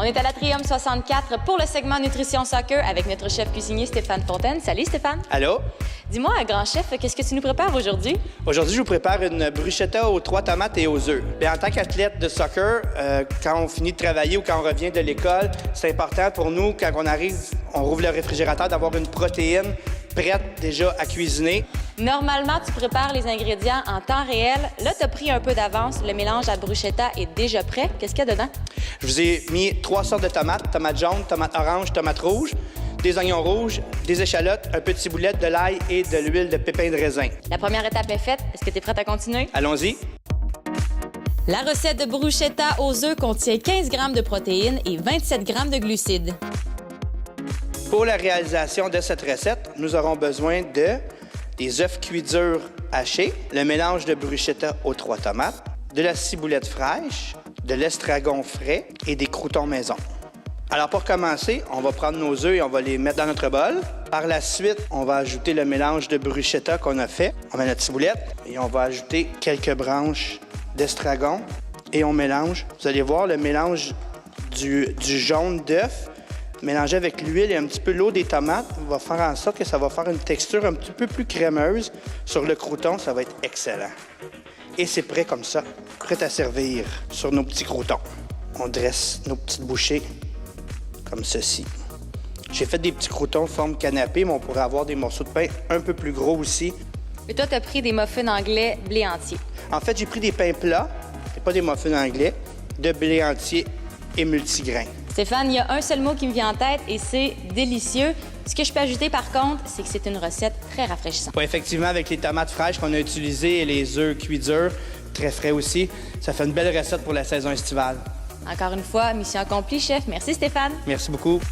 On est à l'Atrium 64 pour le segment Nutrition Soccer avec notre chef cuisinier Stéphane Fontaine. Salut Stéphane. Allô? Dis-moi, grand chef, qu'est-ce que tu nous prépares aujourd'hui? Aujourd'hui, je vous prépare une bruschetta aux 3 tomates et aux œufs. Bien, en tant qu'athlète de soccer, quand on finit de travailler ou quand on revient de l'école, c'est important pour nous, quand on arrive, on rouvre le réfrigérateur, d'avoir une protéine prête déjà à cuisiner. Normalement, tu prépares les ingrédients en temps réel. Là, tu as pris un peu d'avance. Le mélange à bruschetta est déjà prêt. Qu'est-ce qu'il y a dedans? Je vous ai mis 3 sortes de tomates, tomates jaunes, tomates oranges, tomates rouges, des oignons rouges, des échalotes, un peu de ciboulette, de l'ail et de l'huile de pépins de raisin. La première étape est faite. Est-ce que tu es prête à continuer? Allons-y. La recette de bruschetta aux œufs contient 15 g de protéines et 27 g de glucides. Pour la réalisation de cette recette, nous aurons besoin de des œufs cuits durs hachés, le mélange de bruschetta aux 3 tomates, de la ciboulette fraîche, de l'estragon frais et des croûtons maison. Alors pour commencer, on va prendre nos œufs et on va les mettre dans notre bol. Par la suite, on va ajouter le mélange de bruschetta qu'on a fait. On met notre ciboulette et on va ajouter quelques branches d'estragon et on mélange. Vous allez voir le mélange du jaune d'œuf mélangé avec l'huile et un petit peu l'eau des tomates va faire en sorte que ça va faire une texture un petit peu plus crémeuse sur le crouton. Ça va être excellent. Et c'est prêt comme ça, prêt à servir sur nos petits croutons. On dresse nos petites bouchées comme ceci. J'ai fait des petits croutons forme canapé, mais on pourrait avoir des morceaux de pain un peu plus gros aussi. Et toi, tu as pris des muffins anglais blé entier. En fait, j'ai pris des pains plats, et pas des muffins anglais, de blé entier et multigrain. Stéphane, il y a un seul mot qui me vient en tête et c'est délicieux. Ce que je peux ajouter par contre, c'est que c'est une recette très rafraîchissante. Oui, effectivement, avec les tomates fraîches qu'on a utilisées et les œufs cuits durs, très frais aussi, ça fait une belle recette pour la saison estivale. Encore une fois, mission accomplie, chef. Merci Stéphane. Merci beaucoup.